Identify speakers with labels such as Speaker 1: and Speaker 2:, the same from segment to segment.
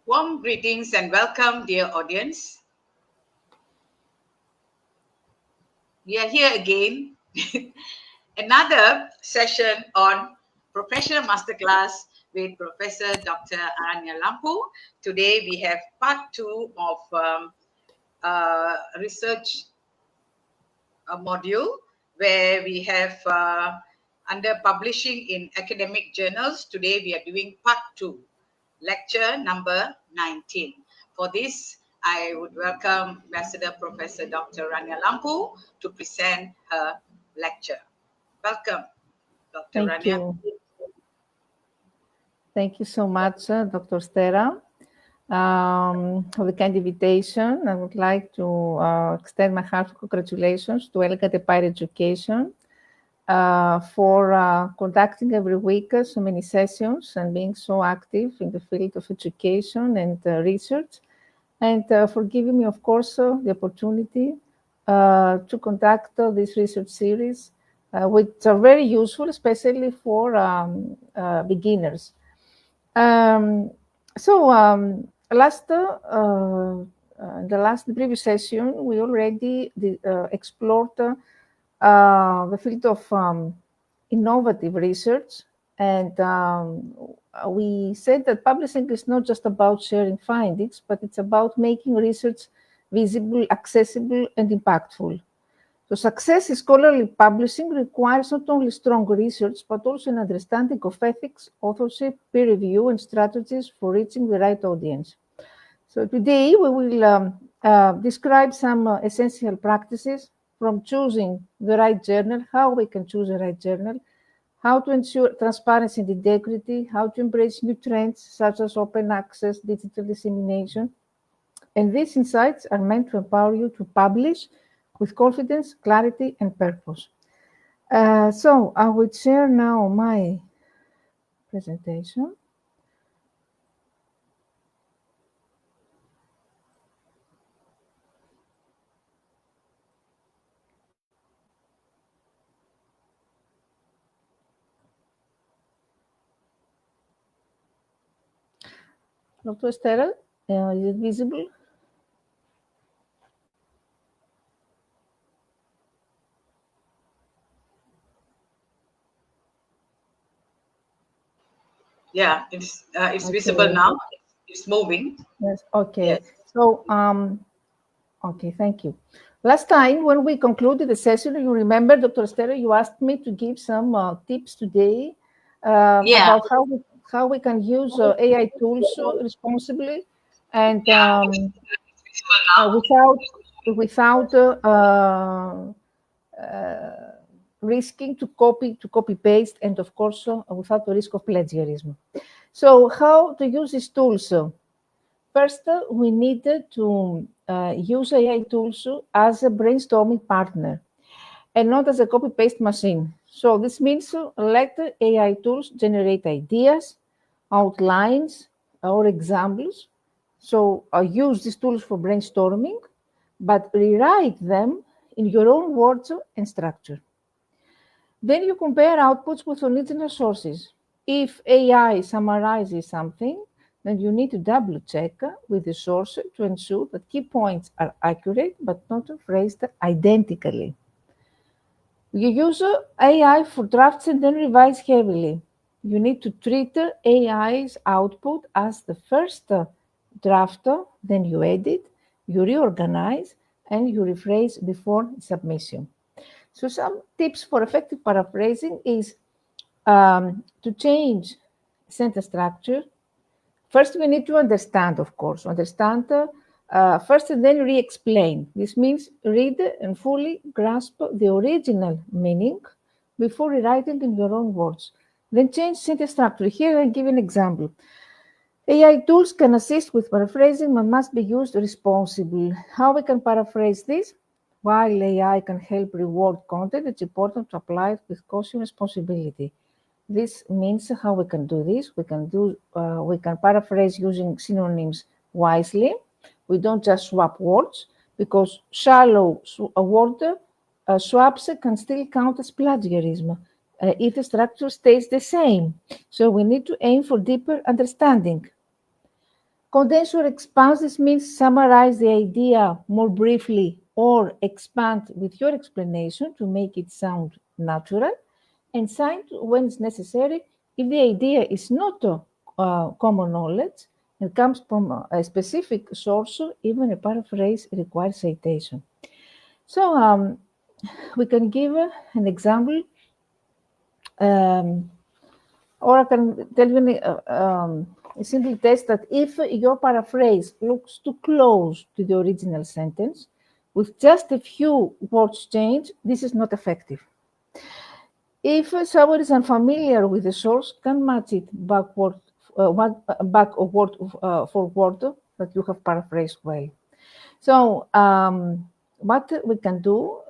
Speaker 1: Warm greetings and welcome, dear audience. We are here again, another session on Professional Masterclass with Professor Dr. Aranya Lampu. Today we have part 2 of research module where we have under publishing in academic journals. Today we are doing part 2, lecture number 19. For this, I would welcome Ambassador Professor Dr. Rania Lampu to present her lecture. Welcome, Dr.
Speaker 2: Thank
Speaker 1: Rania.
Speaker 2: you. Thank you so much, Dr. Stera, for the kind invitation. I would like to extend my heartfelt congratulations to Elegant Empire Education for conducting every week so many sessions and being so active in the field of education and research, and for giving me, of course, the opportunity to conduct this research series, which are very useful, especially for beginners. The previous session, we already explored the field of innovative research, and we said that publishing is not just about sharing findings, but it's about making research visible, accessible, and impactful. So success in scholarly publishing requires not only strong research, but also an understanding of ethics, authorship, peer review, and strategies for reaching the right audience. So today we will describe some essential practices, from choosing the right journal, how we can choose the right journal, how to ensure transparency and integrity, how to embrace new trends such as open access, digital dissemination. And these insights are meant to empower you to publish with confidence, clarity, and purpose. So I will share now my presentation. Dr. Esther, is it visible?
Speaker 1: Yeah, it's okay. Visible now. It's moving.
Speaker 2: Yes. Okay.
Speaker 1: Yes.
Speaker 2: So, okay. Thank you. Last time when we concluded the session, you remember, Dr. Esther, you asked me to give some tips today about how we can use AI tools responsibly and without risking to copy paste, and of course without the risk of plagiarism. So how to use these tools? First, we need to use AI tools as a brainstorming partner and not as a copy-paste machine. So this means let AI tools generate ideas, outlines, or examples. So use these tools for brainstorming, but rewrite them in your own words and structure. Then you compare outputs with original sources. If AI summarizes something, then you need to double check with the source to ensure that key points are accurate but not phrased identically. You use AI for drafts and then revise heavily. You need to treat AI's output as the first draft, then you edit, you reorganize, and you rephrase before submission. So some tips for effective paraphrasing is to change sentence structure. First, we need to understand, of course, first and then re-explain. This means read and fully grasp the original meaning before rewriting in your own words. Then change sentence structure. Here I give an example. AI tools can assist with paraphrasing but must be used responsibly. How we can paraphrase this? While AI can help reward content, it's important to apply it with caution and responsibility. This means how we can do this. We can paraphrase using synonyms wisely. We don't just swap words, because shallow word swaps can still count as plagiarism if the structure stays the same. So we need to aim for deeper understanding. Condense or expand, this means summarize the idea more briefly or expand with your explanation to make it sound natural. And cite when it's necessary if the idea is not common knowledge and comes from a specific source, even a paraphrase requires citation. So we can give an example, or I can tell you a simple test that if your paraphrase looks too close to the original sentence, with just a few words change, this is not effective. If someone is unfamiliar with the source, can match it back or word for word that you have paraphrased well. So what we can do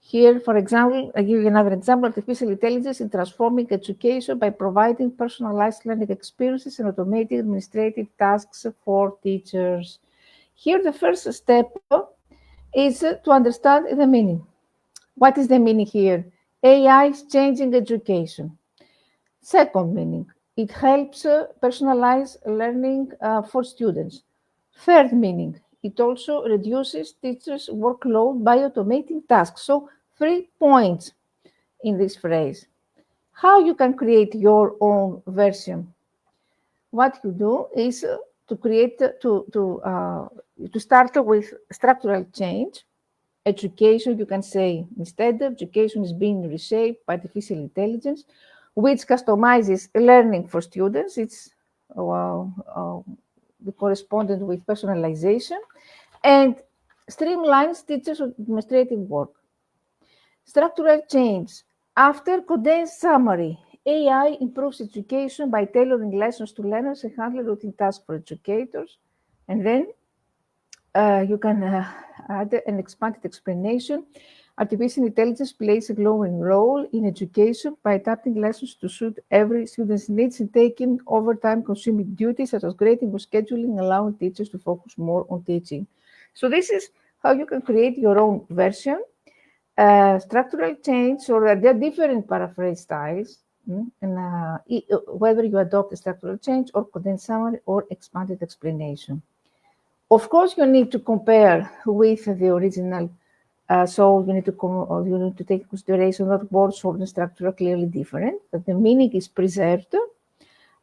Speaker 2: here, for example, I give you another example, artificial intelligence in transforming education by providing personalized learning experiences and automated administrative tasks for teachers. Here, the first step is to understand the meaning. What is the meaning here? AI is changing education. Second meaning, it helps personalize learning for students. Third meaning, it also reduces teachers' workload by automating tasks. So 3 points in this phrase. How you can create your own version? What you do is to create to start with structural change. Education, you can say instead, education is being reshaped by artificial intelligence, which customizes learning for students. It's the correspondent with personalization and streamlines teachers' administrative work. Structural change. After condensed summary, AI improves education by tailoring lessons to learners and handling routine tasks for educators. And then you can add an expanded explanation. Artificial intelligence plays a glowing role in education by adapting lessons to suit every student's needs and taking over time-consuming duties such as grading or scheduling, allowing teachers to focus more on teaching. So this is how you can create your own version. Structural change, or there are different paraphrase styles, and whether you adopt a structural change or condensed summary or expanded explanation. Of course, you need to compare with the original, so you need to take into consideration that words, form, and structure are clearly different, that the meaning is preserved,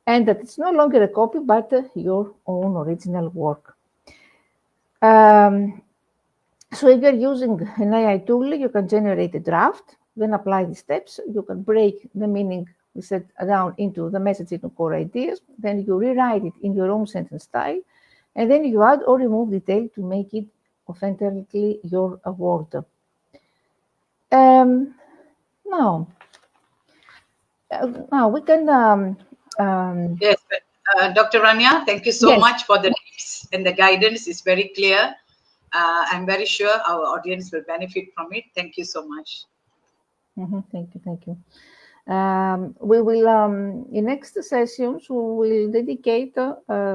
Speaker 2: and that it's no longer a copy, but your own original work. So if you're using an AI tool, you can generate a draft, then apply the steps. You can break the meaning we set down into the message into core ideas. Then you rewrite it in your own sentence style. And then you add or remove detail to make it authentically your word. Now we can...
Speaker 1: Yes, Dr. Rania, thank you so much for the tips and the guidance. It's very clear. I'm very sure our audience will benefit from it. Thank you so much.
Speaker 2: Thank you. We will, in next sessions, we will dedicate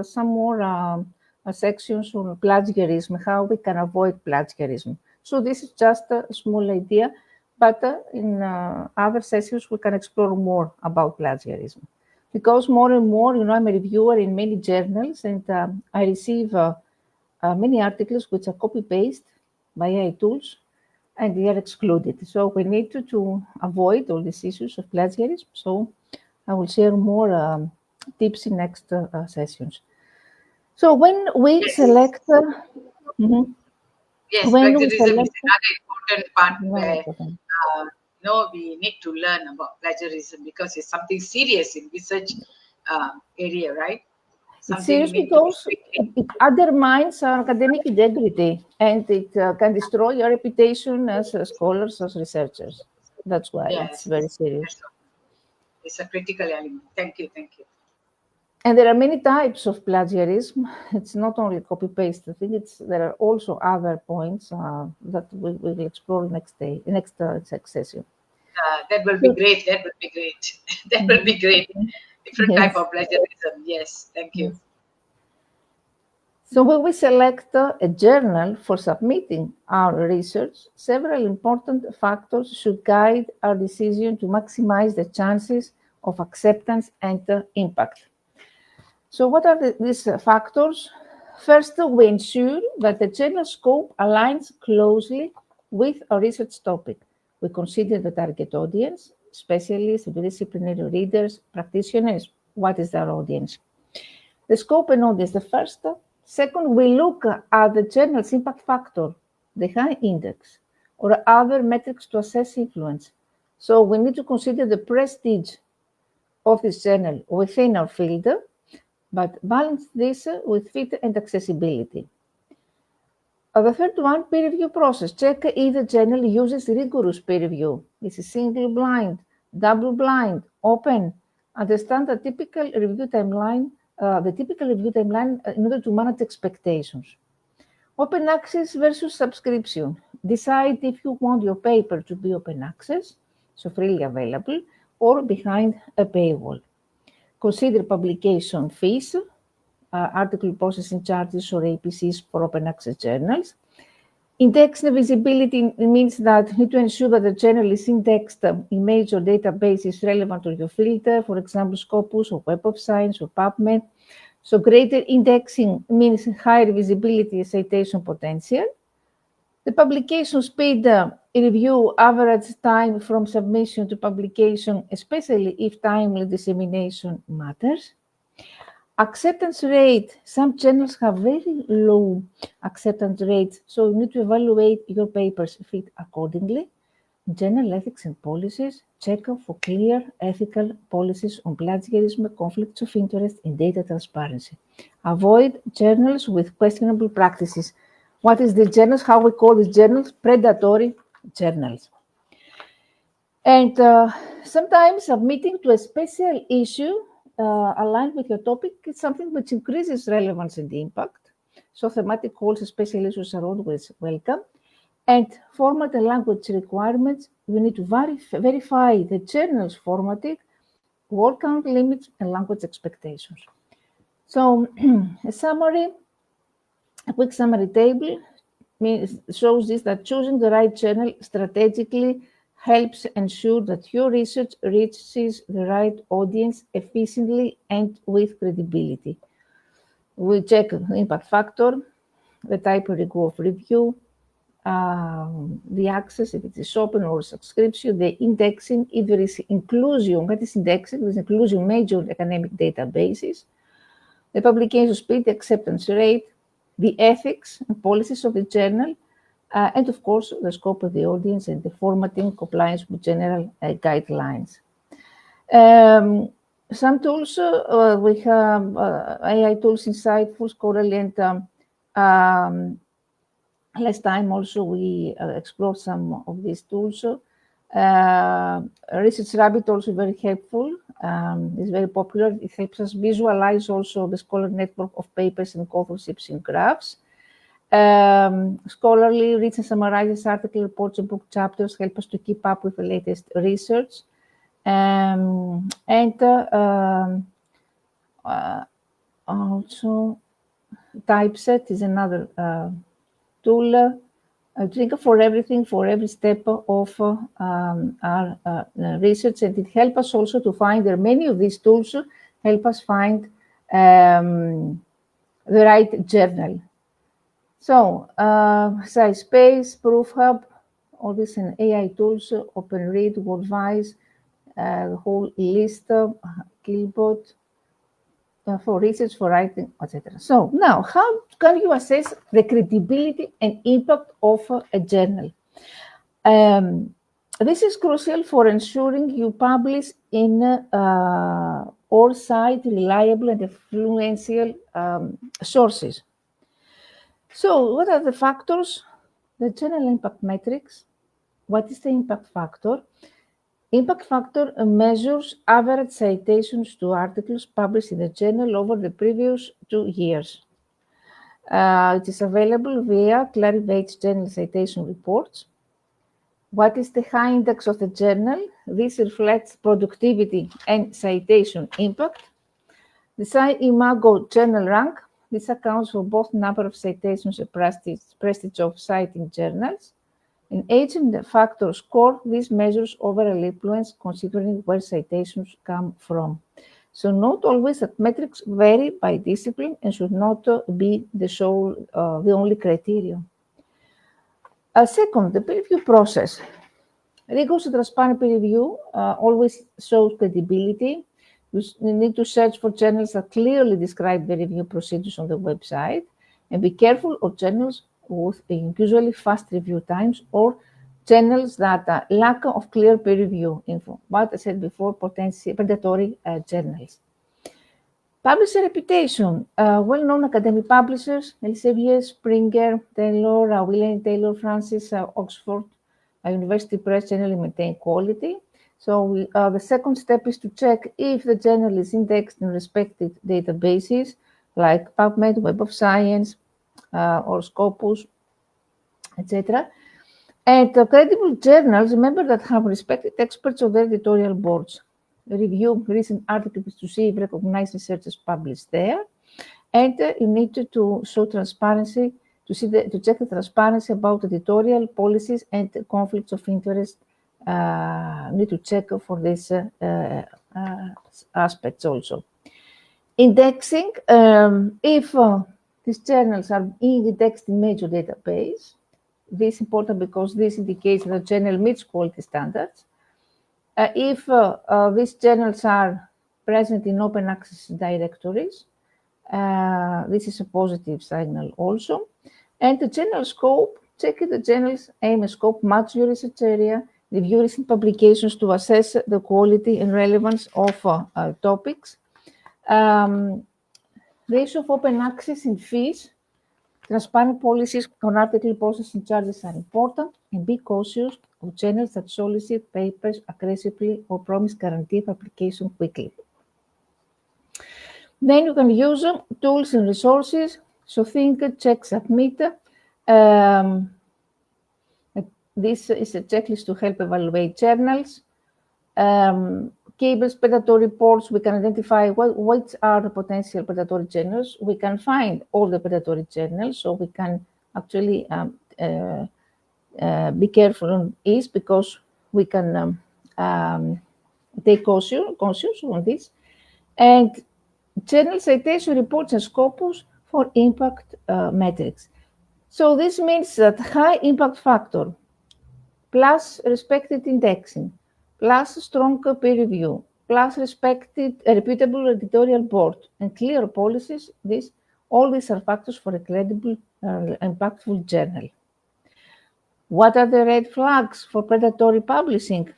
Speaker 2: some more sections on plagiarism, how we can avoid plagiarism. So this is just a small idea, but in other sessions, we can explore more about plagiarism. Because more and more, I'm a reviewer in many journals, and I receive many articles which are copy-paste by AI tools, and they are excluded. So we need to avoid all these issues of plagiarism. So I will share more tips in next sessions. So when we select...
Speaker 1: Yes, plagiarism is another important part where we need to learn about plagiarism because it's something serious in research area, right?
Speaker 2: It's serious because it undermines our academic integrity, and it can destroy your reputation as scholars, as researchers. That's why it's very serious.
Speaker 1: It's a critical element. Thank you.
Speaker 2: And there are many types of plagiarism. It's not only copy-paste. I think there are also other points that we will explore next session.
Speaker 1: That will be great. That will be great. Different type of plagiarism. Yes, thank you.
Speaker 2: So when we select a journal for submitting our research, several important factors should guide our decision to maximize the chances of acceptance and impact. So what are these factors? First, we ensure that the journal scope aligns closely with our research topic. We consider the target audience, specialists, interdisciplinary readers, practitioners. What is their audience? The scope and audience, the first. Second, we look at the journal's impact factor, the high index, or other metrics to assess influence. So we need to consider the prestige of this journal within our field, but balance this with fit and accessibility. The third one, peer review process. Check if the journal uses rigorous peer review. This is single blind, double blind, open. Understand the typical review timeline, in order to manage expectations. Open access versus subscription. Decide if you want your paper to be open access, so freely available, or behind a paywall. Consider publication fees, article processing charges or APCs for open access journals. Indexing visibility means that you need to ensure that the journal is indexed in major databases relevant to your filter, for example, Scopus or Web of Science or PubMed. So greater indexing means higher visibility and citation potential. The publication speed review average time from submission to publication, especially if timely dissemination matters. Acceptance rate. Some journals have very low acceptance rates, so you need to evaluate your paper's fit accordingly. Journal ethics and policies. Check for clear ethical policies on plagiarism, conflicts of interest, and data transparency. Avoid journals with questionable practices. What is the journals? How we call these journals? Predatory journals. And sometimes submitting to a special issue aligned with your topic is something which increases relevance and impact. So thematic calls and special issues are always welcome. And format and language requirements, you need to verify the journal's formatting, word count limits, and language expectations. So a quick summary table shows this, that choosing the right journal strategically helps ensure that your research reaches the right audience efficiently and with credibility. We check the impact factor, the type of review, the access, if it is open or subscription, the indexing, if there is inclusion. What is indexing? There is inclusion major academic databases, the publication speed, the acceptance rate, the ethics and policies of the journal, and of course, the scope of the audience and the formatting compliance with general guidelines. Some tools, we have AI tools, Insightful, Scholarly, and last time also we explored some of these tools. Research Rabbit also very helpful. It's very popular. It helps us visualize also the Scholar network of papers and authorships in graphs. Scholarly reads and summarizes article reports and book chapters, help us to keep up with the latest research. Also, Typeset is another tool. Trigger for everything, for every step of our research, and it helps us also to find, there are many of these tools help us find the right journal. So, SciSpace, ProofHub, all these AI tools, OpenRead, WordVise, the whole list, Killbot, for research, for writing, etc. So now, how can you assess the credibility and impact of a journal? This is crucial for ensuring you publish in all cite reliable and influential sources. So what are the factors? The journal impact metrics. What is the impact factor? Impact factor measures average citations to articles published in the journal over the previous 2 years. It is available via Clarivate's journal citation reports. What is the high index of the journal? This reflects productivity and citation impact. The SciImago journal rank. This accounts for both number of citations and prestige of citing journals. In agent factor score, these measures overall influence considering where citations come from. So note always that metrics vary by discipline and should not be the only criterion. Second, the peer review process. Rigorous and transparent peer review always shows credibility. You need to search for journals that clearly describe the review procedures on the website, and be careful of journals with usually fast review times or journals that lack of clear peer review info. But I said before, predatory journals. Publisher reputation. Well-known academic publishers, Elsevier, Springer, Taylor, William Taylor Francis, Oxford University Press generally maintain quality. So the second step is to check if the journal is indexed in respected databases like PubMed, Web of Science, or Scopus, etc. And credible journals, remember, that have respected experts of their editorial boards. Review recent articles to see if recognized research is published there. And you need to show transparency, to check the transparency about editorial policies and conflicts of interest. Need to check for these aspects also. Indexing, if these journals are indexed in major database, this is important because this indicates that the journal meets quality standards. If these journals are present in open access directories, this is a positive signal also. And the general scope, check if the journal's aim and scope match your research area, review recent publications to assess the quality and relevance of topics. Ratio of open access and fees. Transparent policies on article processing charges are important, and be cautious of journals that solicit papers aggressively or promise guarantee publication quickly. Then you can use tools and resources. So think, check, submit. This is a checklist to help evaluate journals. Keywords, predatory reports, we can identify what are the potential predatory journals. We can find all the predatory journals, so we can actually be careful on this, because we can take caution on this. And journal citation reports and Scopus for impact metrics. So this means that high impact factor plus respected indexing, plus strong peer review, plus reputable editorial board, and clear policies, all these are factors for a credible, impactful journal. What are the red flags for predatory publishing?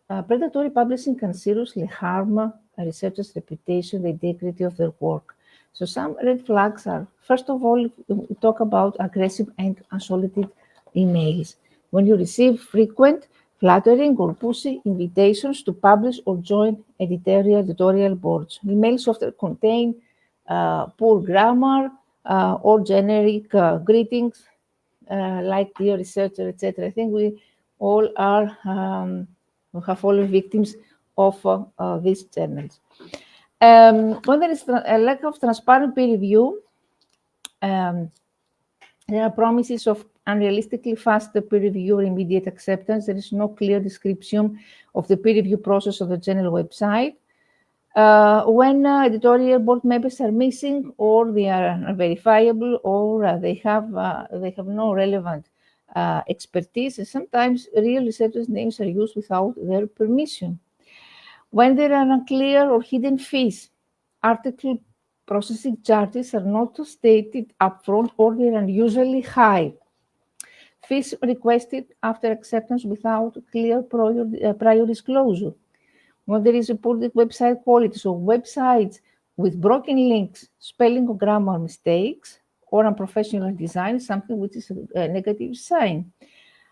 Speaker 2: Predatory publishing can seriously harm a researcher's reputation, the integrity of their work. So some red flags are, first of all, we talk about aggressive and unsolicited emails. When you receive frequent, flattering or pushy invitations to publish or join editorial boards. Emails often contain poor grammar or generic greetings like dear researcher, etc. I think we all are have fallen victims of these journals. When there is a lack of transparent peer review, there are promises of unrealistically fast peer review or immediate acceptance. There is no clear description of the peer review process on the journal website. When editorial board members are missing, or they are unverifiable, or they have no relevant expertise, and sometimes real researchers' names are used without their permission. When there are unclear or hidden fees, article processing charges are not stated upfront, or they are unusually high. Fees requested after acceptance without clear prior disclosure. When there is a poor website quality, so websites with broken links, spelling or grammar mistakes, or unprofessional design is something which is a negative sign.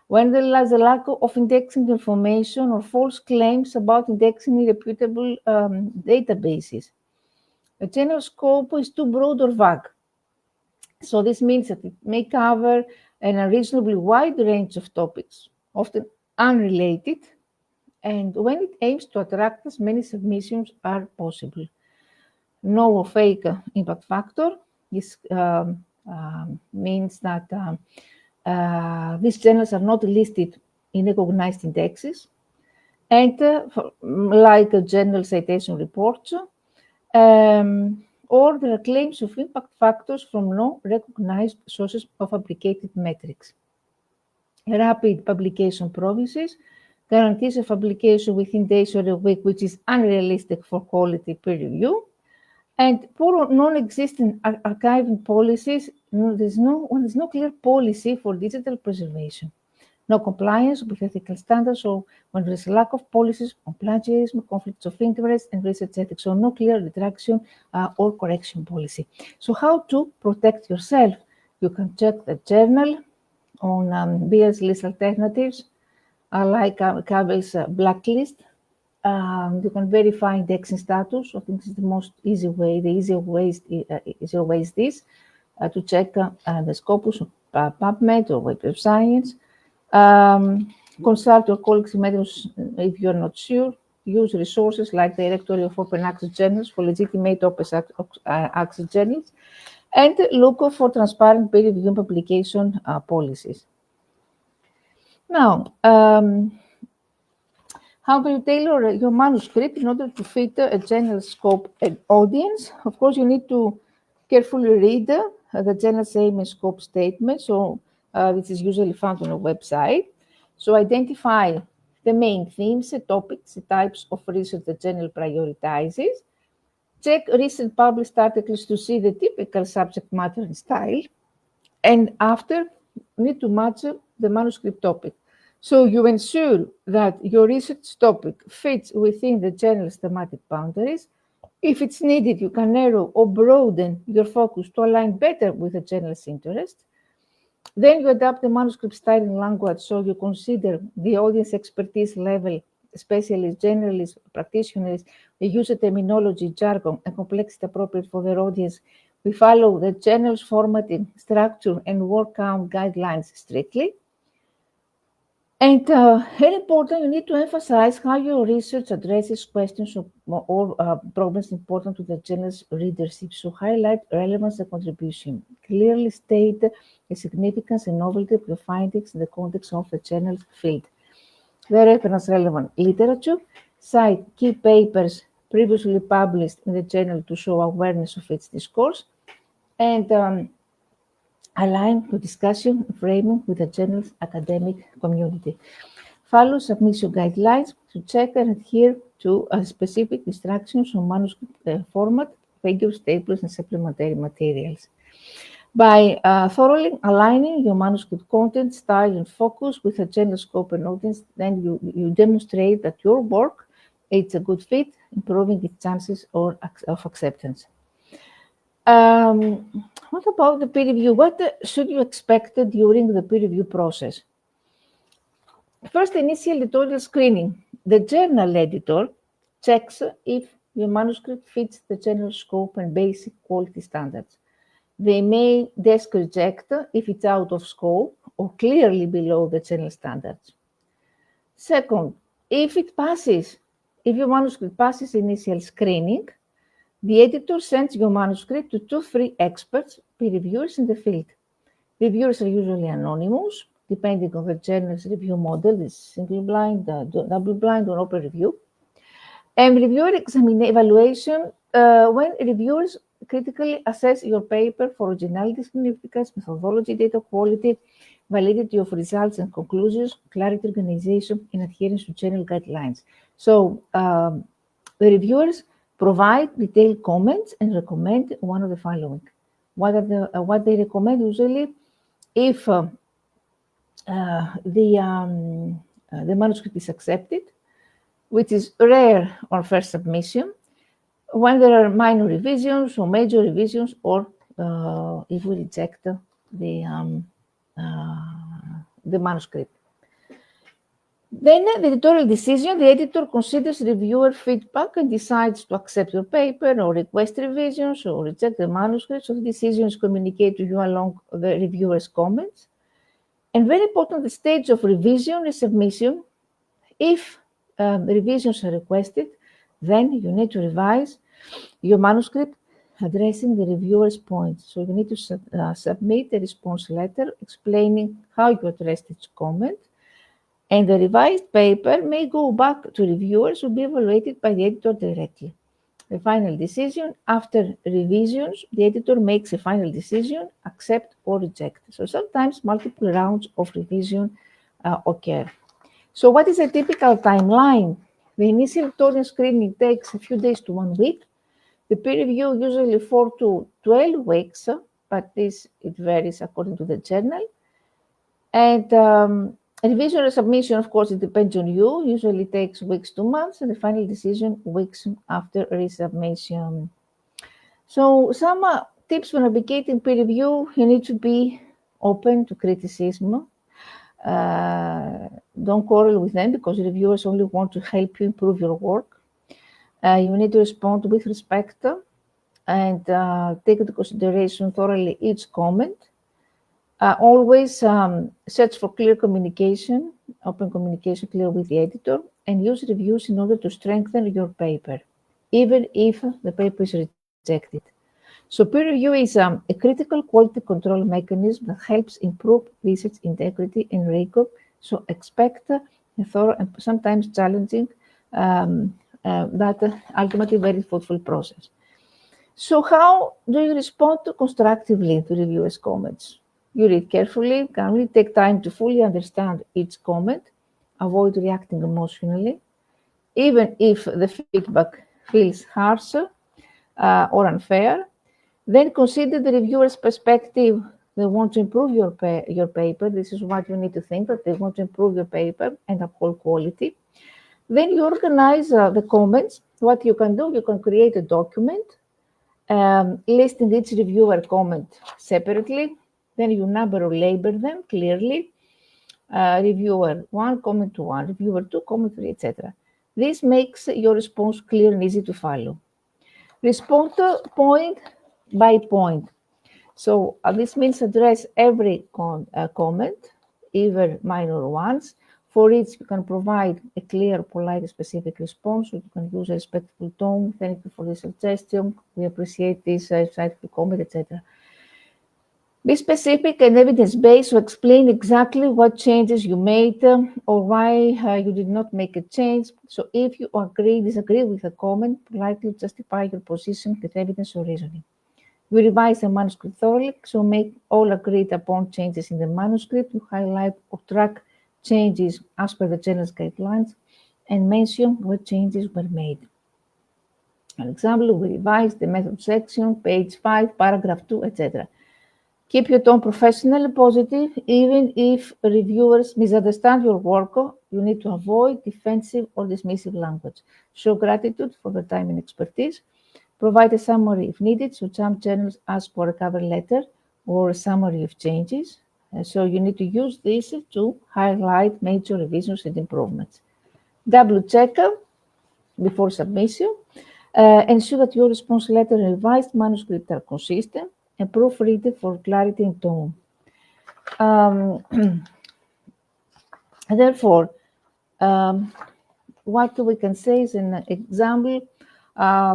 Speaker 2: When there is a lack of indexing information or false claims about indexing in reputable databases. The general scope is too broad or vague. So this means that it may cover an unreasonably wide range of topics, often unrelated, and when it aims to attract as many submissions as possible. No or fake impact factor. This means that these journals are not listed in recognized indexes. and like a general citation report, or there are claims of impact factors from no-recognized sources of fabricated metrics. Rapid publication promises guarantees of publication within days or a week, which is unrealistic for quality peer review. And poor non-existent archiving policies, there's no clear policy for digital preservation. No compliance with ethical standards, or when there is a lack of policies on plagiarism, conflicts of interest, and research ethics, so no clear retraction or correction policy. So how to protect yourself? You can check the journal on BS list alternatives, like CABE's blacklist. You can verify indexing status. I think it's the most easy way. The easier way is this, to check the Scopus of PubMed or Web of Science. Consult your colleagues in methods if you're not sure. Use resources like the Directory of Open Access Journals for legitimate open access journals, and look for transparent peer review publication policies. Now, how do you tailor your manuscript in order to fit a general scope and audience? Of course, you need to carefully read the journal's aim and scope statement. So this is usually found on a website. So identify the main themes, the topics, the types of research the journal prioritizes. Check recent published articles to see the typical subject matter and style. And after, you need to match the manuscript topic. So you ensure that your research topic fits within the journal's thematic boundaries. If it's needed, you can narrow or broaden your focus to align better with the journal's interest. Then you adapt the manuscript style and language, so you consider the audience expertise level, specialists, generalists, practitioners. They use a terminology, jargon, and complexity appropriate for their audience. We follow the journal's formatting, structure, and word count guidelines strictly. And very important, you need to emphasize how your research addresses questions or problems important to the journal's readership. So highlight relevance and contribution. Clearly state the significance and novelty of the findings in the context of the journal's field. The reference relevant literature. Cite key papers previously published in the journal to show awareness of its discourse. And align the discussion framing with the journal's academic community. Follow submission guidelines to check and adhere to specific instructions on manuscript format, figures, tables, and supplementary materials. By thoroughly aligning your manuscript content, style, and focus with the journal scope and audience, then you demonstrate that your work is a good fit, improving its chances of acceptance. What about the peer review? What should you expect during the peer review process? First, initial editorial screening. The journal editor checks if your manuscript fits the journal scope and basic quality standards. They may desk reject if it's out of scope or clearly below the journal standards. Second, if your manuscript passes initial screening, the editor sends your manuscript to 2-3 experts, peer reviewers in the field. Reviewers are usually anonymous, depending on the journal's review model, this single blind, double blind, or open review. And reviewer evaluation, when reviewers critically assess your paper for originality, significance, methodology, data quality, validity of results and conclusions, clarity, organization, and adherence to journal guidelines. So the reviewers provide detailed comments and recommend one of the following. What they recommend usually, if the manuscript is accepted, which is rare on first submission, when there are minor revisions or major revisions, or if we reject the manuscript. Then the editorial decision, the editor considers reviewer feedback and decides to accept your paper or request revisions or reject the manuscript. So the decision is communicated to you along the reviewer's comments. And very important, the stage of revision is submission. If revisions are requested, then you need to revise your manuscript addressing the reviewer's points. So you need to submit a response letter explaining how you addressed each comment. And the revised paper may go back to reviewers or be evaluated by the editor directly. The final decision, after revisions, the editor makes a final decision, accept or reject. So sometimes multiple rounds of revision occur. So what is a typical timeline? The initial tutorial screening takes a few days to 1 week. The peer review usually 4 to 12 weeks, but it varies according to the journal. And revision or submission, of course, it depends on you. Usually takes weeks to months, and the final decision weeks after resubmission. So some tips for navigating peer review: you need to be open to criticism. Don't quarrel with them because reviewers only want to help you improve your work. You need to respond with respect and take into consideration thoroughly each comment. Always search for clear communication, open communication clear with the editor, and use reviews in order to strengthen your paper, even if the paper is rejected. So peer review is a critical quality control mechanism that helps improve research integrity and rigor. So expect a thorough and sometimes challenging, but ultimately very thoughtful process. So how do you respond constructively to reviewers' comments? You read carefully, calmly, take time to fully understand each comment, avoid reacting emotionally, even if the feedback feels harsh or unfair. Then consider the reviewer's perspective. They want to improve your paper. This is what you need to think, that they want to improve your paper and uphold quality. Then you organize the comments. What you can do, you can create a document listing each reviewer comment separately. Then you number or label them clearly. Reviewer 1, comment 1, reviewer 2, comment 3, etc. This makes your response clear and easy to follow. Respond point by point. So this means address every comment, even minor ones. For each, you can provide a clear, polite, specific response. You can use a respectful tone. Thank you for the suggestion. We appreciate this insightful comment, etc. Be specific and evidence-based to explain exactly what changes you made or why you did not make a change. So if you disagree with a comment, politely justify your position with evidence or reasoning. You revise the manuscript thoroughly, so make all agreed upon changes in the manuscript. You highlight or track changes as per the journal's guidelines and mention what changes were made. An example, we revised the method section, page 5, paragraph 2, etc. Keep your tone professional and positive, even if reviewers misunderstand your work. You need to avoid defensive or dismissive language. Show gratitude for their time and expertise. Provide a summary if needed. So some journals ask for a cover letter or a summary of changes. So you need to use this to highlight major revisions and improvements. Double check before submission. Ensure that your response letter and revised manuscript are consistent and proofread it for clarity and tone. Therefore, what we can say is an example.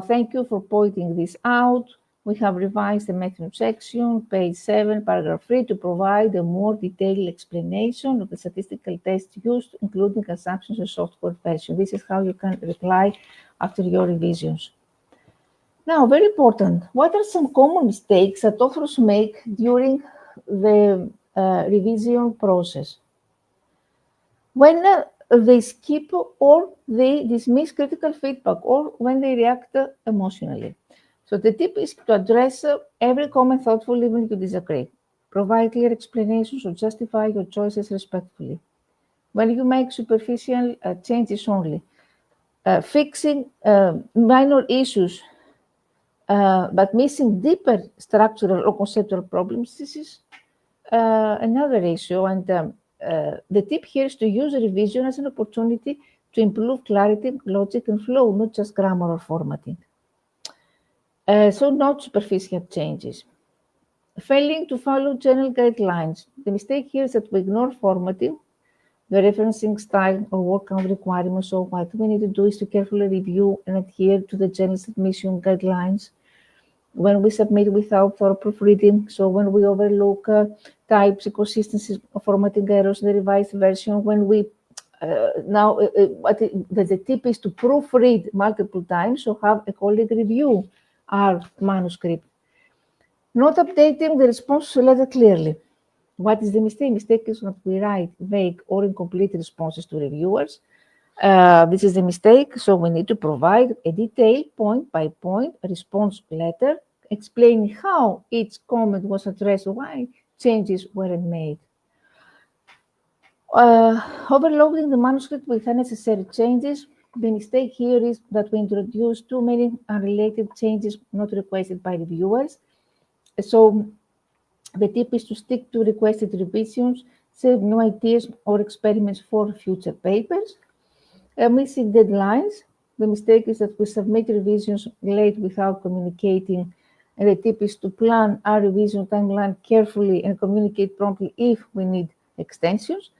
Speaker 2: Thank you for pointing this out. We have revised the method section, page 7, paragraph 3, to provide a more detailed explanation of the statistical test used, including assumptions and software version. This is how you can reply after your revisions. Now, very important, what are some common mistakes that authors make during the revision process? When they skip or they dismiss critical feedback or when they react emotionally. So the tip is to address every comment thoughtfully when you disagree. Provide clear explanations or justify your choices respectfully. When you make superficial changes only, fixing minor issues but missing deeper structural or conceptual problems, this is another issue. And the tip here is to use revision as an opportunity to improve clarity, logic, and flow, not just grammar or formatting. So not superficial changes. Failing to follow journal guidelines. The mistake here is that we ignore formatting, the referencing style, or work count requirements. So what we need to do is to carefully review and adhere to the journal submission guidelines. When we submit without thorough proofreading, so when we overlook types, inconsistencies, formatting errors in the revised version, when we the tip is to proofread multiple times or have a colleague review our manuscript. Not updating the response letter clearly. What is the mistake? Mistake is not we write vague or incomplete responses to reviewers. This is the mistake, so we need to provide a detailed point-by-point response letter explaining how each comment was addressed, why changes weren't made. Overloading the manuscript with unnecessary changes. The mistake here is that we introduce too many unrelated changes not requested by reviewers. So the tip is to stick to requested revisions, save new ideas or experiments for future papers. Missing deadlines. The mistake is that we submit revisions late without communicating, and the tip is to plan our revision timeline carefully and communicate promptly if we need extensions.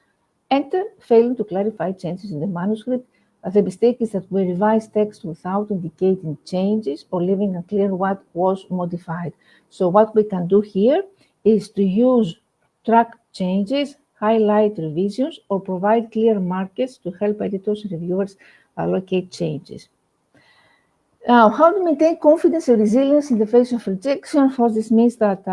Speaker 2: And failing to clarify changes in the manuscript. The mistake is that we revise text without indicating changes or leaving unclear what was modified. So what we can do here is to use track changes, highlight revisions, or provide clear markers to help editors and reviewers locate changes. Now, how to maintain confidence and resilience in the face of rejection? First, this means that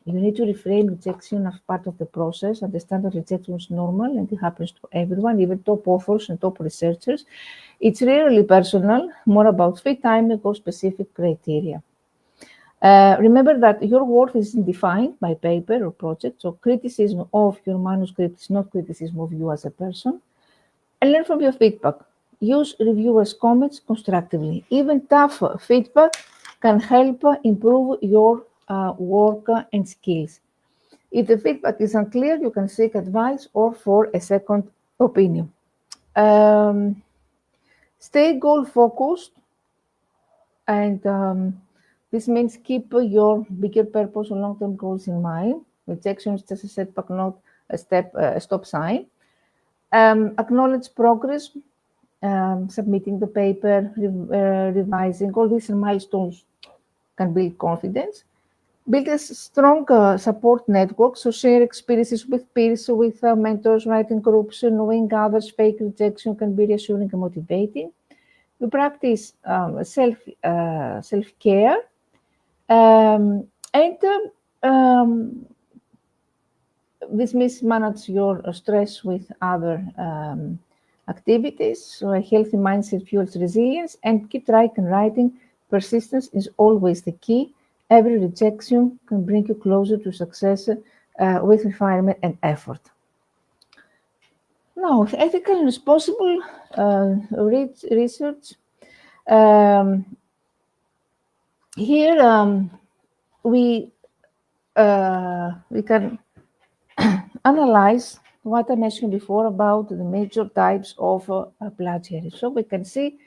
Speaker 2: you need to reframe rejection as part of the process. Understand that rejection is normal and it happens to everyone, even top authors and top researchers. It's rarely personal, more about free timing or specific criteria. Remember that your worth isn't defined by paper or project, so criticism of your manuscript is not criticism of you as a person. And learn from your feedback. Use reviewers' comments constructively. Even tough feedback can help improve your work and skills. If the feedback is unclear, you can seek advice or for a second opinion. Stay goal-focused, and this means keep your bigger purpose or long-term goals in mind. Rejection is just a setback, not a stop sign. Acknowledge progress, submitting the paper, revising. All these milestones can build confidence. Build a strong support network, so share experiences with peers, with mentors, writing groups. Knowing others' fake rejection can be reassuring and motivating. You practice self-care, and this means manage your stress with other activities. So a healthy mindset fuels resilience, and keep writing. Persistence is always the key. Every rejection can bring you closer to success with refinement and effort. Now, ethical and responsible research. Here we can analyze what I mentioned before about the major types of plagiarism. So we can see,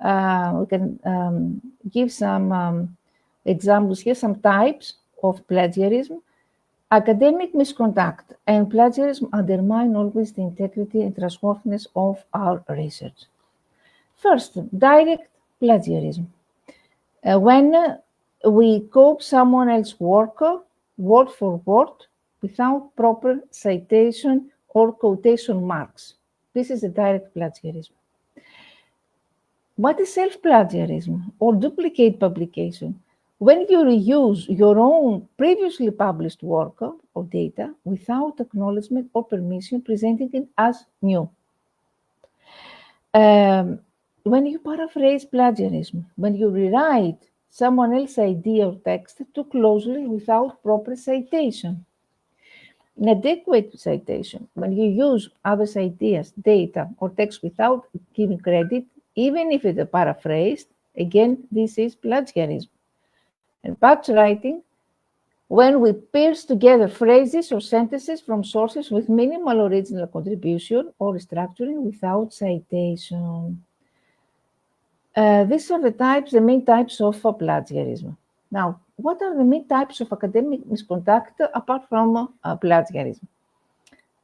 Speaker 2: we can give some examples here, some types of plagiarism. Academic misconduct and plagiarism undermine always the integrity and trustworthiness of our research. First, direct plagiarism. When we copy someone else's work, word for word, without proper citation or quotation marks. This is a direct plagiarism. What is self-plagiarism or duplicate publication? When you reuse your own previously published work or data without acknowledgement or permission, presenting it as new. When you paraphrase plagiarism, when you rewrite someone else's idea or text too closely without proper citation. Inadequate citation, when you use others' ideas, data, or text without giving credit, even if it's paraphrased, again, this is plagiarism. And patch writing, when we pierce together phrases or sentences from sources with minimal original contribution or restructuring without citation. These are the main types of plagiarism. Now, what are the main types of academic misconduct apart from plagiarism?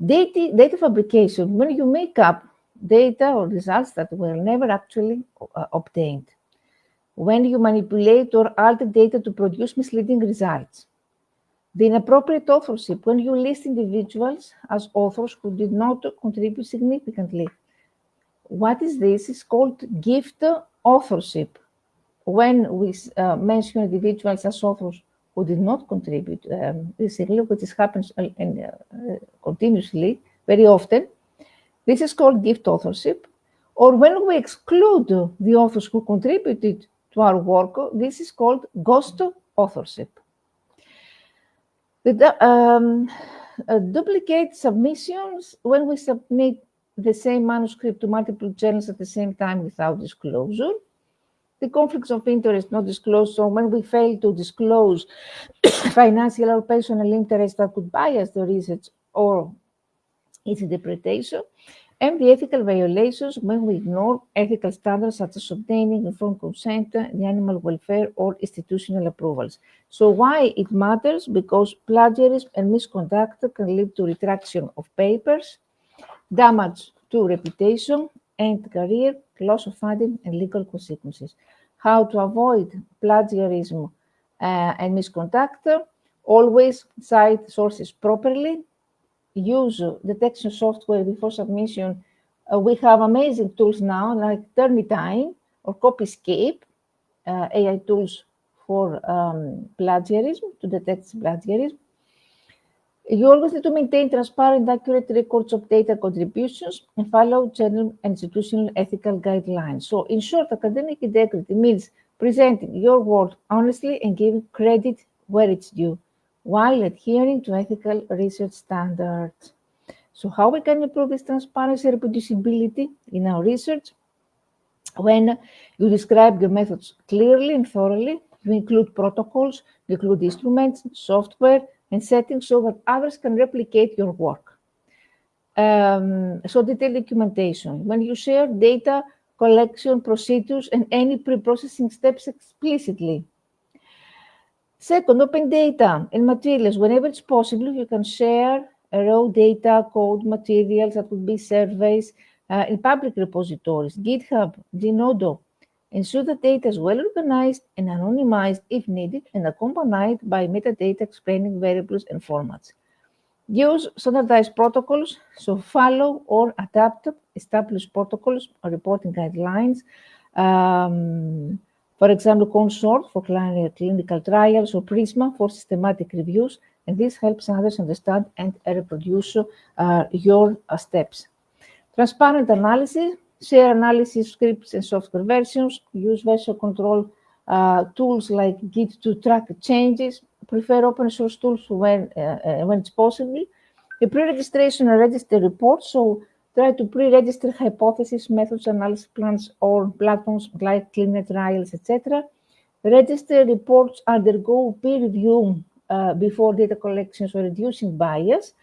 Speaker 2: Data fabrication, when you make up data or results that were never actually obtained. When you manipulate or alter data to produce misleading results. The inappropriate authorship, when you list individuals as authors who did not contribute significantly. What is this? It's called gift authorship. When we mention individuals as authors who did not contribute significantly, which happens continuously, very often, this is called gift authorship. Or when we exclude the authors who contributed to our work, this is called ghost authorship. Duplicate submissions, when we submit the same manuscript to multiple journals at the same time without disclosure. The conflicts of interest not disclosed, so when we fail to disclose financial or personal interest that could bias the research or its interpretation, and the ethical violations when we ignore ethical standards such as obtaining informed consent, the animal welfare, or institutional approvals. So why it matters? Because plagiarism and misconduct can lead to retraction of papers, damage to reputation and career, loss of funding, and legal consequences. How to avoid plagiarism and misconduct? Always cite sources properly. Use detection software before submission. We have amazing tools now like Turnitin or Copyscape, AI tools for plagiarism, to detect plagiarism. You always need to maintain transparent, accurate records of data contributions and follow general and institutional ethical guidelines. So, in short, academic integrity means presenting your work honestly and giving credit where it's due, while adhering to ethical research standards. So, how we can improve this transparency and reproducibility in our research? When you describe your methods clearly and thoroughly, you include protocols, you include instruments, software, and settings so that others can replicate your work. So detailed documentation. When you share data collection procedures and any pre-processing steps explicitly. Second, open data and materials. Whenever it's possible, you can share raw data, code, materials that would be surveys in public repositories, GitHub, Zenodo. Ensure the data is well organized and anonymized if needed and accompanied by metadata explaining variables and formats. Use standardized protocols, so follow or adapt established protocols or reporting guidelines. For example, CONSORT for clinical trials or PRISMA for systematic reviews, and this helps others understand and reproduce your steps. Transparent analysis, share analysis scripts and software versions, use version control tools like Git to track changes, prefer open source tools when it's possible. The pre-registration and register reports, so try to pre-register hypotheses, methods, analysis plans, or platforms like clinical trials, etc. Register reports undergo peer review before data collections or reducing bias.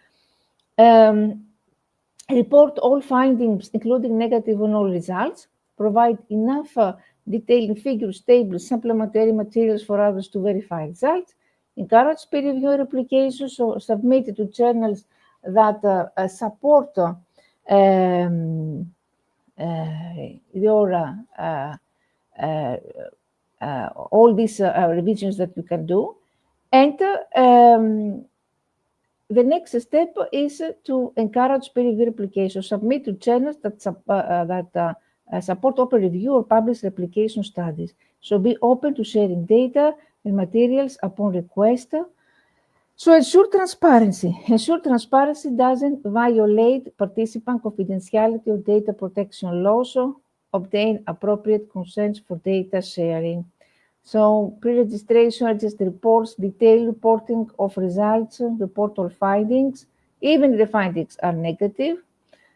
Speaker 2: Report all findings, including negative or null results. Provide enough detailed figures, tables, supplementary materials for others to verify results. Encourage peer review replications or submit it to journals that support all these revisions that you can do. And the next step is to encourage peer review replication. Submit to journals that support open review or publish replication studies. So be open to sharing data and materials upon request. So ensure transparency. Ensure transparency doesn't violate participant confidentiality or data protection laws. Obtain appropriate consents for data sharing. So pre-registration, register reports, detailed reporting of results, report all findings, even if the findings are negative.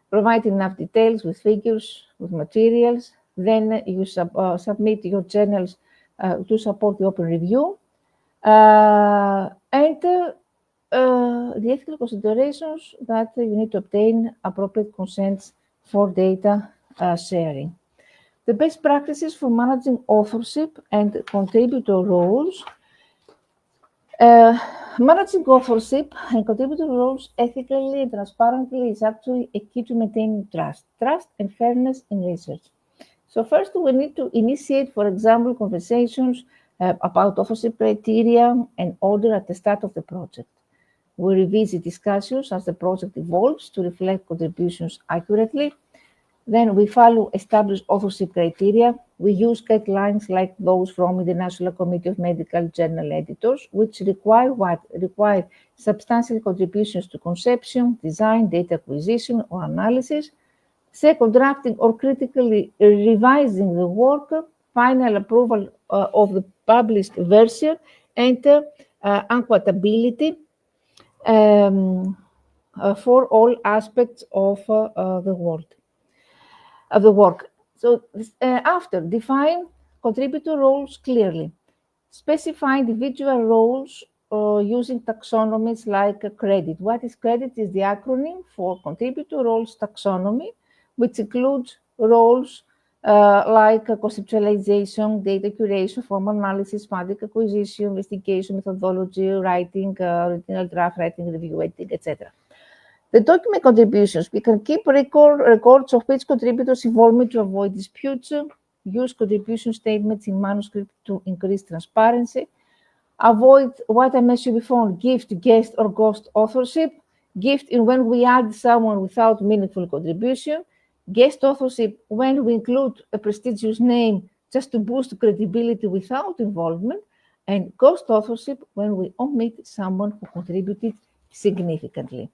Speaker 2: Provide enough details with figures, with materials. Then you submit your journals to support the open review. And the ethical considerations that you need to obtain appropriate consents for data sharing. The best practices for managing authorship and contributor roles. Managing authorship and contributor roles ethically and transparently is actually a key to maintaining trust and fairness in research. So first, we need to initiate, for example, conversations about authorship criteria and order at the start of the project. We revisit discussions as the project evolves to reflect contributions accurately. Then we follow established authorship criteria. We use guidelines like those from the National Committee of Medical Journal Editors, which require what? Require substantial contributions to conception, design, data acquisition, or analysis. Second, drafting or critically revising the work, final approval of the published version, and unquotability for all aspects of the work. So after, define contributor roles clearly. Specify individual roles using taxonomies like credit. What is credit? Is the acronym for contributor roles taxonomy, which includes roles like conceptualization, data curation, formal analysis, funding acquisition, investigation, methodology, writing, original draft, writing, review, editing, etc. The document contributions, we can keep records of each contributor's involvement to avoid disputes, use contribution statements in manuscript to increase transparency, avoid what I mentioned before, gift, guest, or ghost authorship, gift in when we add someone without meaningful contribution, guest authorship when we include a prestigious name just to boost credibility without involvement, and ghost authorship when we omit someone who contributed significantly.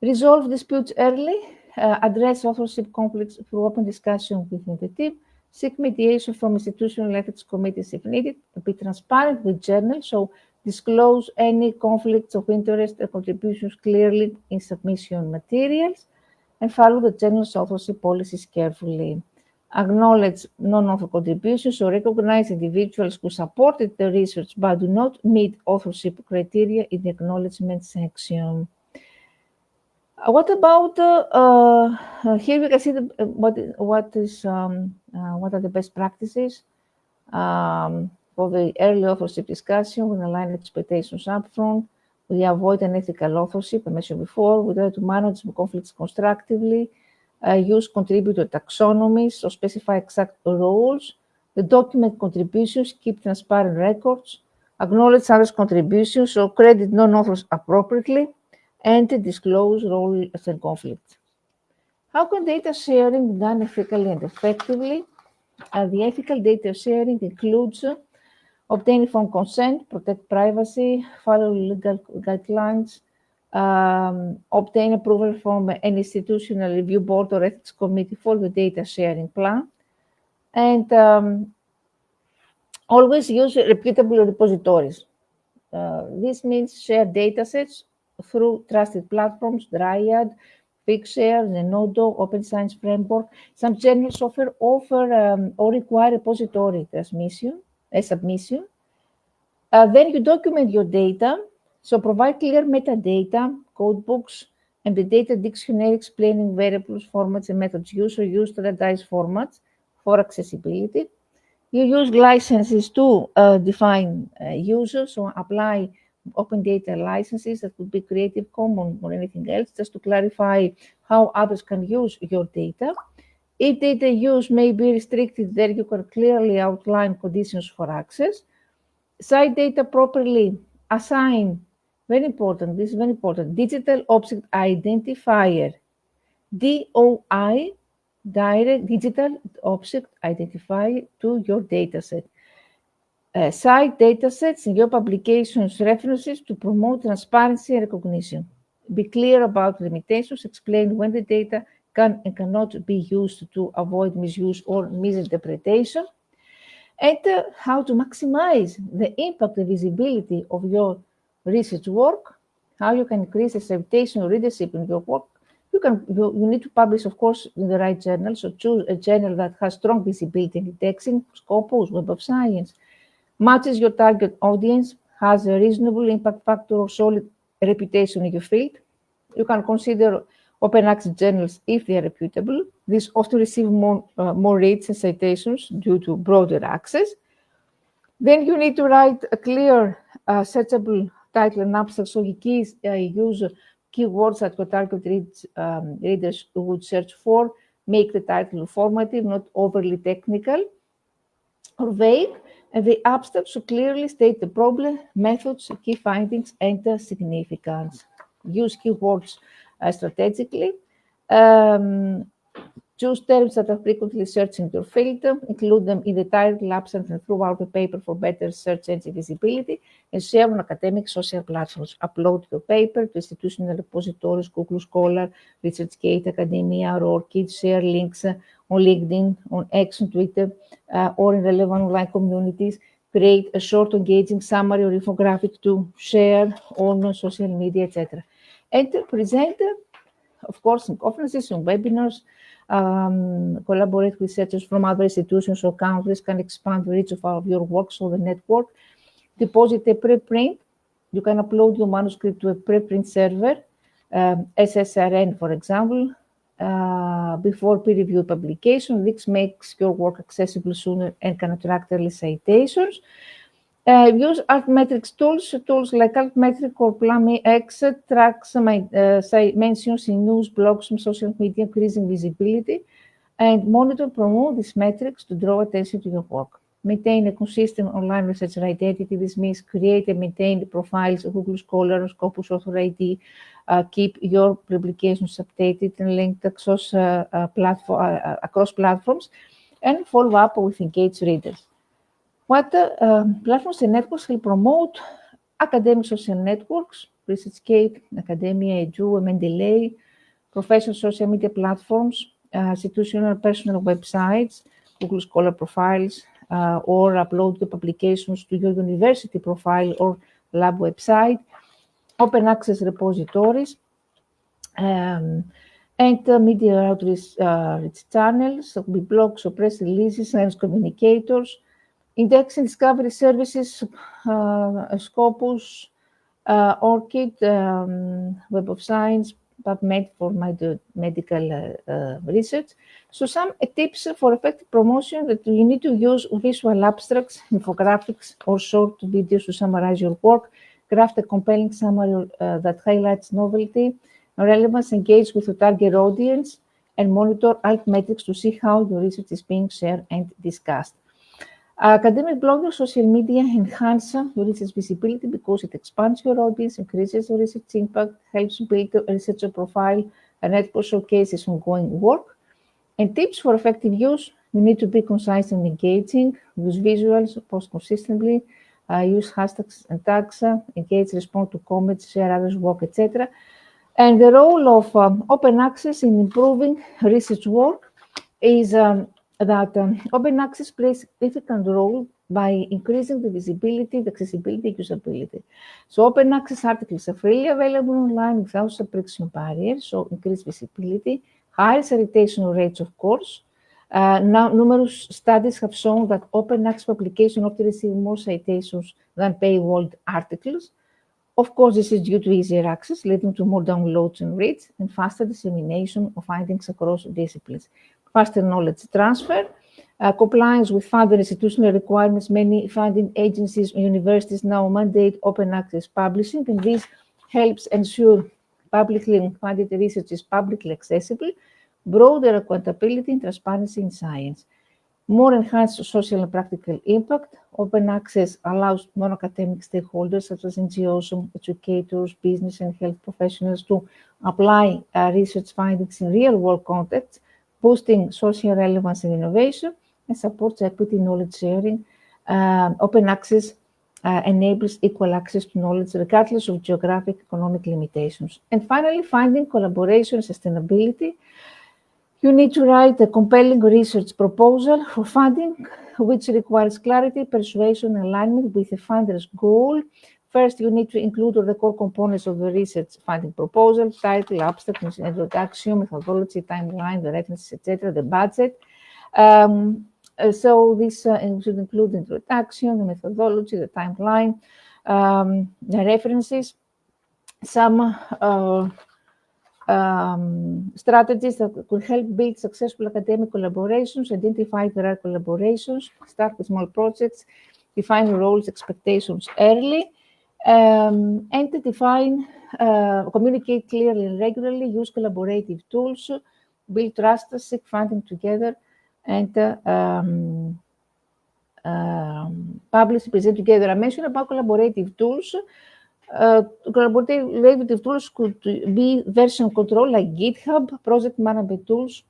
Speaker 2: Resolve disputes early, address authorship conflicts through open discussion within the team, seek mediation from institutional ethics committees if needed, be transparent with journals, so disclose any conflicts of interest and contributions clearly in submission materials, and follow the journal's authorship policies carefully. Acknowledge non-author contributions or recognize individuals who supported the research but do not meet authorship criteria in the acknowledgement section. What about here? We can see what are the best practices for the early authorship discussion. We align expectations upfront. We avoid unethical authorship. I mentioned before. We try to manage conflicts constructively. Use contributor taxonomies or specify exact roles. The document contributions. Keep transparent records. Acknowledge others' contributions or credit non-authors appropriately. And disclose roles and conflicts. How can data sharing be done ethically and effectively? The ethical data sharing includes obtain informed consent, protect privacy, follow legal guidelines, obtain approval from an institutional review board or ethics committee for the data sharing plan, and always use reputable repositories. This means share datasets through trusted platforms, Dryad, Figshare, Zenodo, Open Science Framework. Some journals offer or require repository submission. Then you document your data. So provide clear metadata, codebooks, and the data dictionary explaining variables, formats, and methods used, or use standardized formats for accessibility. You use licenses to define users, so apply open data licenses that could be Creative Commons or anything else, just to clarify how others can use your data. If data use may be restricted, there you can clearly outline conditions for access. Cite data properly, assign, very important, this is very important, digital object identifier, DOI, direct digital object identifier to your dataset. Cite datasets in your publications references to promote transparency and recognition. Be clear about limitations, explain when the data can and cannot be used to avoid misuse or misinterpretation, and how to maximize the impact and visibility of your research work, how you can increase the citation or readership in your work. You need to publish, of course, in the right journal, so choose a journal that has strong visibility in indexing, Scopus, Web of Science, matches your target audience, has a reasonable impact factor or solid reputation in your field. You can consider open access journals if they are reputable. These often receive more reads and citations due to broader access. Then you need to write a clear, searchable title and abstract, so you use keywords that your target readers would search for. Make the title informative, not overly technical or vague, And the abstract should clearly state the problem, methods, key findings, and the significance. Use keywords strategically. Choose terms that are frequently searched in your field, include them in the title, abstract, and throughout the paper for better search engine visibility, and share on academic social platforms. Upload your paper to institutional repositories, Google Scholar, ResearchGate, Academia, or ORCID. Share links on LinkedIn, on X, on Twitter, or in relevant online communities. Create a short, engaging summary or infographic to share on social media, etc. And present, of course, in conferences and webinars. Collaborate with researchers from other institutions or countries, can expand the reach of your work, so the network. Deposit a preprint. You can upload your manuscript to a preprint server, SSRN, for example, before peer-reviewed publication. This makes your work accessible sooner and can attract early citations. Use Altmetrics tools like Altmetric or PlumX, tracks mentions in news, blogs, and social media, increasing visibility, and monitor, promote these metrics to draw attention to your work. Maintain a consistent online researcher identity. This means create and maintain profiles of Google Scholar, Scopus Author ID, keep your publications updated and linked across platforms, and follow up with engaged readers. What platforms and networks will promote? Academic social networks, ResearchGate, Academia, Edu, Mendeley, professional social media platforms, institutional personal websites, Google Scholar profiles, or upload the publications to your university profile or lab website, open access repositories, and media outreach channels, so be blogs or press releases, science communicators, indexing discovery services, Scopus, ORCID, Web of Science, PubMed for medical research. So some tips for effective promotion: that you need to use visual abstracts, infographics, or short videos to summarize your work. Craft a compelling summary that highlights novelty, relevance, engage with your target audience, and monitor Altmetrics to see how your research is being shared and discussed. Academic blogging, social media enhance your research visibility because it expands your audience, increases your research impact, helps build a researcher profile, and network showcases ongoing work. And tips for effective use: you need to be concise and engaging, use visuals, post consistently, use hashtags and tags, engage, respond to comments, share others' work, etc. And the role of open access in improving research work is that open access plays a significant role by increasing the visibility, the accessibility, usability. So open access articles are freely available online without subscription barriers, so increased visibility, higher citation rates, of course. Now, numerous studies have shown that open access publications often receive more citations than paywalled articles. Of course, this is due to easier access, leading to more downloads and reads, and faster dissemination of findings across disciplines. Faster knowledge transfer, compliance with funded institutional requirements. Many funding agencies and universities now mandate open access publishing, and this helps ensure publicly funded research is publicly accessible, broader accountability and transparency in science. More enhanced social and practical impact. Open access allows non-academic stakeholders such as NGOs, educators, business and health professionals to apply research findings in real-world contexts, boosting social relevance and innovation, and supports equity knowledge sharing. Open access enables equal access to knowledge regardless of geographic economic limitations. And finally, finding collaboration and sustainability. You need to write a compelling research proposal for funding, which requires clarity, persuasion, and alignment with the funder's goal. First, you need to include all the core components of the research funding proposal: title, abstract, introduction, methodology, timeline, the references, etc., the budget. So this should include the introduction, the methodology, the timeline, the references, some strategies that could help build successful academic collaborations, identify the right collaborations, start with small projects, define roles, expectations early, and define, communicate clearly and regularly, use collaborative tools, build trust, seek funding together, and publish, present together. I mentioned about collaborative tools. Collaborative tools could be version control like GitHub, project management tools,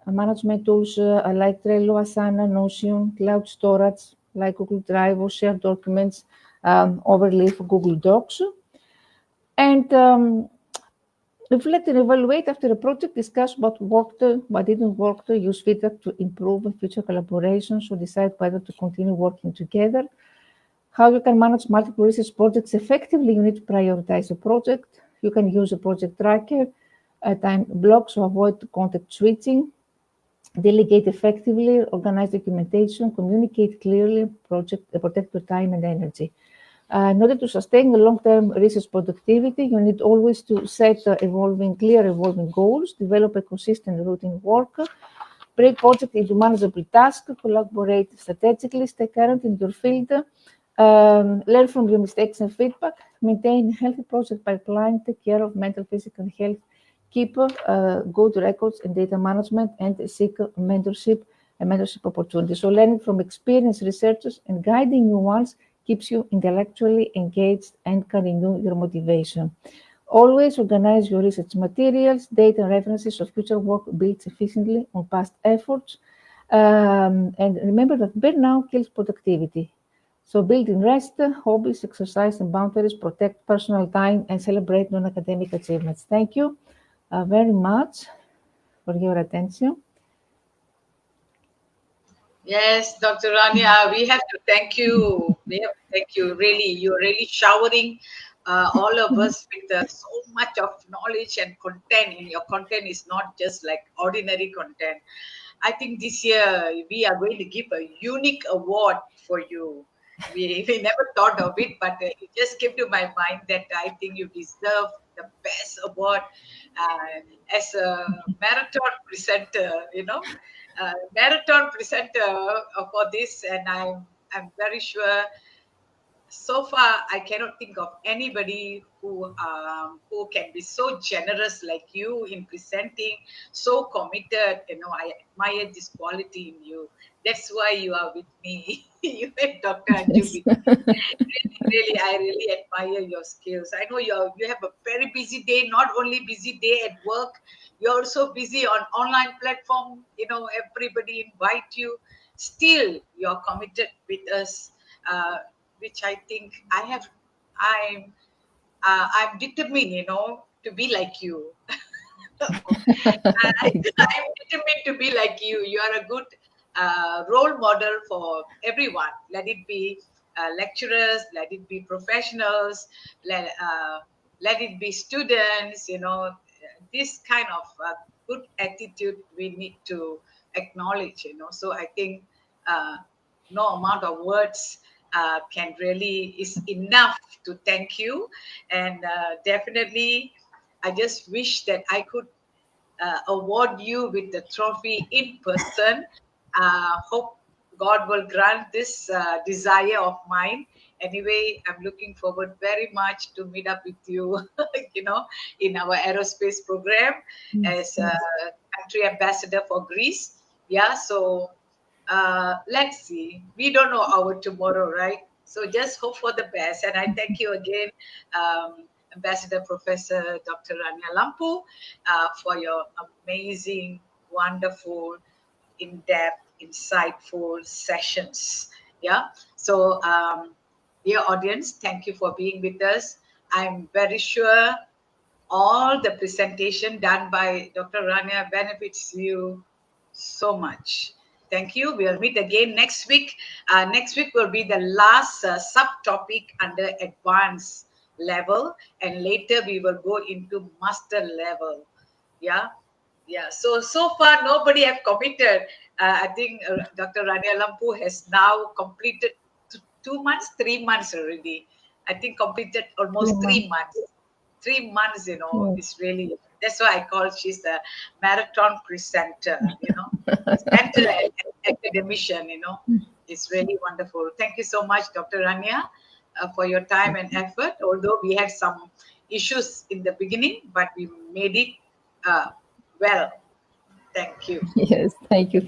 Speaker 2: like Trello, Asana, Notion, cloud storage like Google Drive or shared documents, overlay for Google Docs. And reflect and evaluate after a project, discuss what worked, what didn't work, use feedback to improve future collaborations, or decide whether to continue working together. How you can manage multiple research projects effectively, you need to prioritize a project. You can use a project tracker, time blocks to avoid context switching, delegate effectively, organize documentation, communicate clearly, protect your time and energy. In order to sustain the long-term research productivity, you need always to set clear evolving goals, develop a consistent routine work, break projects into manageable tasks, collaborate strategically, stay current in your field, learn from your mistakes and feedback, maintain a healthy project pipeline, take care of mental, physical health, keep good records and data management, and seek mentorship and mentorship opportunities. So learning from experienced researchers and guiding new ones keeps you intellectually engaged and can renew your motivation. Always organize your research materials, data, and references of future work builds efficiently on past efforts. And remember that burnout kills productivity. So build in rest, hobbies, exercise, and boundaries, protect personal time, and celebrate non-academic achievements. Thank you very much for your attention.
Speaker 1: Yes, Dr. Rania, we have to thank you. We have to thank you. Really, you're really showering all of us with so much of knowledge and content. And your content is not just like ordinary content. I think this year we are going to give a unique award for you. We never thought of it, but it just came to my mind that I think you deserve the best award as a marathon presenter, marathon presenter for this. And I'm very sure so far I cannot think of anybody who can be so generous like you in presenting, so committed. I admire this quality in you. That's why you are with me. You and Dr. Anju
Speaker 2: Yes.
Speaker 1: with me. Really, I really admire your skills. I know you have a very busy day, not only busy day at work, you're also busy on online platform. Everybody invite you. Still, you're committed with us, which I think I'm determined, to be like you. I'm determined to be like you. You are a good role model for everyone. Let it be lecturers, let it be professionals, let it be students. This kind of good attitude we need to acknowledge. So I think no amount of words can really is enough to thank you. And definitely I just wish that I could award you with the trophy in person. Hope God will grant this desire of mine. Anyway, I'm looking forward very much to meet up with you, in our aerospace program as a country ambassador for Greece. Yeah, so let's see. We don't know our tomorrow, right? So just hope for the best. And I thank you again, Ambassador Professor Dr. Rania Lampu, for your amazing, wonderful, in-depth, insightful sessions. Yeah. So, dear audience, thank you for being with us. I'm very sure all the presentation done by Dr. Rania benefits you so much. Thank you. We'll meet again next week. Next week will be the last subtopic under advanced level, and later we will go into master level. Yeah. So far nobody have committed. I think Dr. Rania Lampu has now completed 2 months, 3 months already. I think completed almost 3 months. 3 months, is really, that's why I call she's the marathon presenter, mentor and academician, it's really wonderful. Thank you so much, Dr. Rania, for your time and effort. Although we had some issues in the beginning, but we made it well. Thank you.
Speaker 2: Yes, thank you.